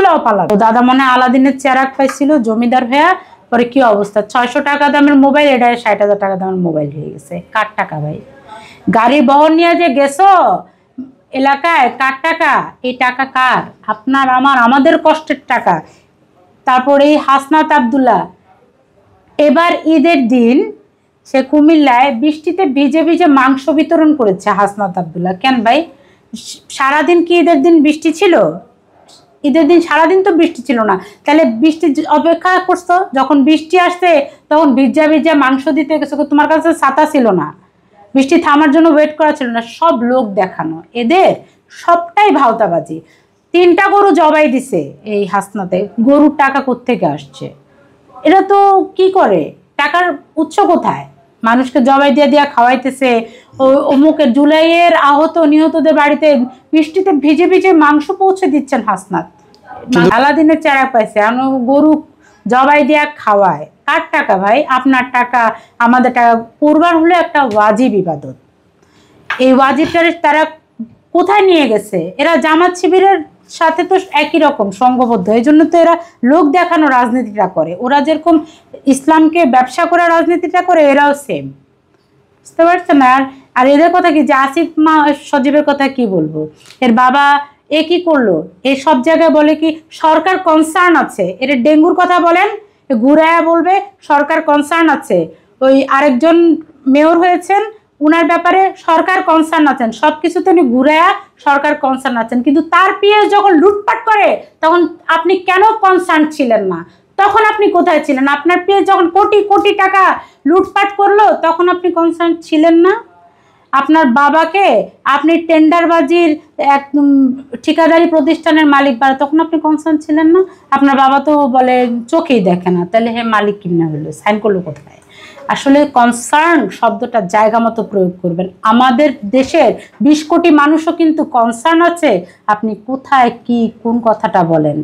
এগুলাও পালাবে। দাদা মনে আলাদিনের চেরাক পাইছিল জমিদার ভাইয়া, পরে কি অবস্থা, 600 টাকা দামের মোবাইল, এটা 60,000 টাকা দামের মোবাইল হয়ে গেছে। কার টাকা ভাই? গাড়ি বহন নিয়ে যে গেছো এলাকায়, কার টাকা? এই টাকা কার? আপনার আমার, আমাদের কষ্টের টাকা। তারপরে এই হাসনাত আব্দুল্লাহ এবার ঈদের দিন সে কুমিল্লায় বৃষ্টিতে ভিজে ভিজে মাংস বিতরণ করেছে হাসনাত আব্দুল্লাহ। কেন ভাই? সারাদিন কি ঈদের দিন বৃষ্টি ছিল? ঈদের দিন সারাদিন তো বৃষ্টি ছিল না, তাহলে বৃষ্টি অপেক্ষা করছো, যখন বৃষ্টি আসছে তখন ভিজা ভিজা মাংস দিতে গেছো, তোমার কাছে ছাতা ছিল না, বৃষ্টি থামার জন্য ওয়েট করা ছিল না, সব লোক দেখানো, এদের সবটাই ভাওতাবাজি। 3টা গরু জবাই দিছে এই হাসনাতে, গরুর টাকা কোত্থেকে আসছে? এরা তো কি করে, টাকার উৎস কোথায়? মানুষকে জবাই দিয়ে দিয়া খাওয়াইতেছে। অমুকের জুলাইয়ের আহত নিহতদের বাড়িতে বৃষ্টিতে ভিজে ভিজে মাংস পৌঁছে দিচ্ছেন হাসনাত। আলাদিনের চেরাক পাইছে, গরু জবাই দিয়া খাওয়ায়। কার টাকা ভাই? আপনার টাকা, আমাদের টাকা। কুরবান হলো একটা ওয়াজিব ইবাদত, এই ওয়াজিবটারে তারা কোথায় নিয়ে গেছে? এরা জামাত শিবিরের সাথে তো একই রকম সংঘবদ্ধ, এই জন্য তো এরা লোক দেখানো রাজনীতিটা করে। ওরা যেরকম ইসলামকে ব্যবসা করা রাজনীতিটা করে, এরাও সেম। বুঝতে পারছেন? আর এদের কথা কি, যে আসিফ সজীবের কথা কি বলবো, এর বাবা এ কি করলো, এই সব জায়গায় বলে কি সরকার কনসার্ন আছে। এর ডেঙ্গুর কথা বলেন, ঘুরায়া বলবে সরকার কনসার্ন আছে। ওই আরেকজন মেয়র হয়েছেন, উনার ব্যাপারে সরকার কনসার্ন আছেন। সবকিছুতে উনি ঘুরায়া সরকার কনসার্ন আছেন, কিন্তু তার পিএস যখন লুটপাট করে তখন আপনি কেন কনসার্ন ছিলেন না? তখন আপনি কোথায় ছিলেন? আপনার পিএস যখন কোটি কোটি টাকা লুটপাট করলো তখন আপনি কনসার্ন ছিলেন না? আপনার বাবাকে আপনি টেন্ডারবাজির এক ঠিকাদারি প্রতিষ্ঠানের মালিক বাড়া, তখন আপনি কনসার্ন ছিলেন না? আপনার বাবা তো বলে চোখেই দেখে না, তাহলে হে মালিক কিনা হলো, সাইন করলো কোথায়? আসলে কনসার্ন শব্দটা জায়গা মতো প্রয়োগ করবেন। আমাদের দেশের 20 কোটি মানুষও কিন্তু কনসার্ন আছে। আপনি কোথায় কি কোন কথাটা বলেন?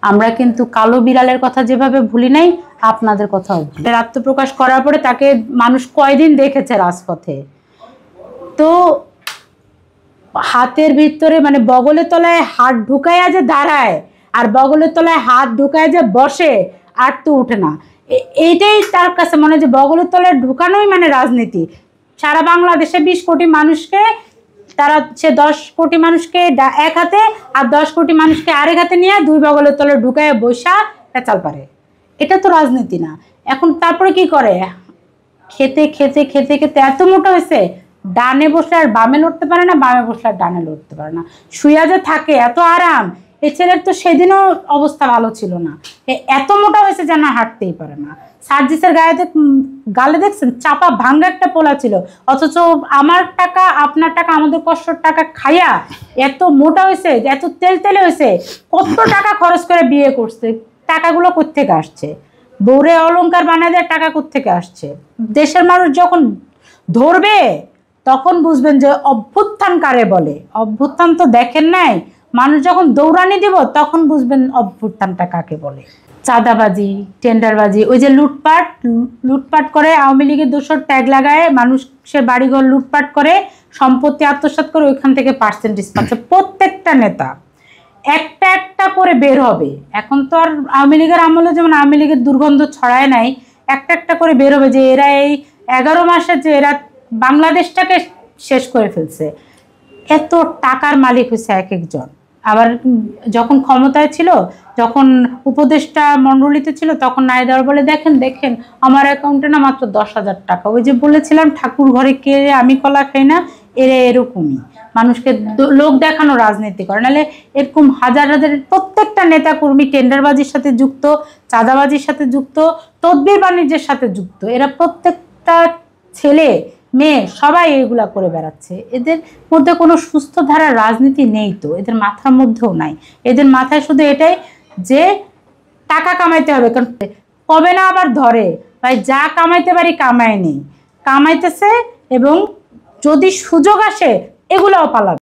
আমরা কিন্তু কালো বিড়ালের কথা যেভাবে ভুলি নাই, আপনাদের কথাও। আত্মপ্রকাশ করার পরে তাকে মানুষ কয়দিন দেখেছে রাজপথে, তো হাতের ভিতরে মানে বগলের তলায় হাত ঢুকাইয়া যে দাঁড়ায় আর বগলের তলায় হাত ঢুকায় যে বসে, আর তো উঠে না। এইটাই তার কাছে মনে হয় যে বগলের তলায় ঢুকানোই মানে রাজনীতি। সারা বাংলাদেশে 20 কোটি মানুষকে সে 10 কোটি মানুষকে এক হাতে আর 10 কোটি মানুষকে আরেক হাতে নিয়ে 2 বগলের তলায় ঢুকায় বৈশা পেঁচাল পারে। এটা তো রাজনীতি না। এখন তারপরে কি করে? খেতে খেতে খেতে খেতে এত মোটা হয়েছে, ডানে বসলে আর বামে লড়তে পারে না, বামে বসলে আর ডানে লড়তে পারে না। শুয়া যে থাকে এত আরাম, এই ছেলের তো সেদিনও অবস্থা ভালো ছিল না, এত মোটা হয়েছে যেন হাঁটতেই পারে না। সার্জিসের গালে দেখছেন চাপা ভাঙ্গা একটা পোলা ছিল, অথচ আমার টাকা আপনার টাকা আমাদের কষ্টের টাকা খাইয়া এত মোটা হয়েছে, এত তেলতেলে হয়েছে। কত টাকা খরচ করে বিয়ে করছে, টাকাগুলো কোত্থেকে আসছে? বউরে অলংকার বানায় দেওয়ার টাকা কোত্থেকে আসছে? দেশের মানুষ যখন ধরবে তখন বুঝবেন যে অভ্যুত্থান কারে বলে। অভ্যুত্থান তো দেখেন নাই, মানুষ যখন দৌড়ানি দিব তখন বুঝবেন অভ্যুত্থানটা কাকে বলে। চাঁদাবাজি, টেন্ডারবাজি, ওই যে লুটপাট করে আওয়ামী লীগের দোষর ট্যাগ লাগায় মানুষের বাড়িঘর লুটপাট করে সম্পত্তি আত্মসাৎ করে ওইখান থেকে পার্সেন্টেজ পাচ্ছে প্রত্যেকটা নেতা। একটা একটা করে বের হবে। এখন তো আর আওয়ামী লীগের আমলে যেমন আওয়ামী লীগের দুর্গন্ধ ছড়ায় নাই, একটা একটা করে বের হবে যে এরা এই 11 মাসে যে এরা বাংলাদেশটাকে শেষ করে ফেলছে। এত টাকার মালিক হয়েছে এক একজন। আবার যখন ক্ষমতায় ছিল, যখন উপদেষ্টা মণ্ডলীতে ছিল, তখন নাইদার বলে দেখেন দেখেন আমার অ্যাকাউন্টে না মাত্র 10,000 টাকা। ওই যে বলেছিলাম ঠাকুর ঘরে কে আমি কলা খাই না, এরা এরকমই মানুষকে লোক দেখানো রাজনীতি করে। নাহলে এরকম হাজার হাজার প্রত্যেকটা নেতা কর্মী টেন্ডারবাজির সাথে যুক্ত, চাঁদাবাজির সাথে যুক্ত, তদবির বাণিজ্যের সাথে যুক্ত। এরা প্রত্যেকটা ছেলে মেয়ে সবাই এগুলা করে বেড়াচ্ছে। এদের মধ্যে কোনো সুস্থ ধারার রাজনীতি নেই, তো এদের মাথার মধ্যেও নাই। এদের মাথায় শুধু এটাই যে টাকা কামাইতে হবে, কারণ কবে না আবার ধরে ভাই যা কামাইতে পারি কামাই নেই, কামাইতেছে এবং যদি সুযোগ আসে এগুলোও পালাবে।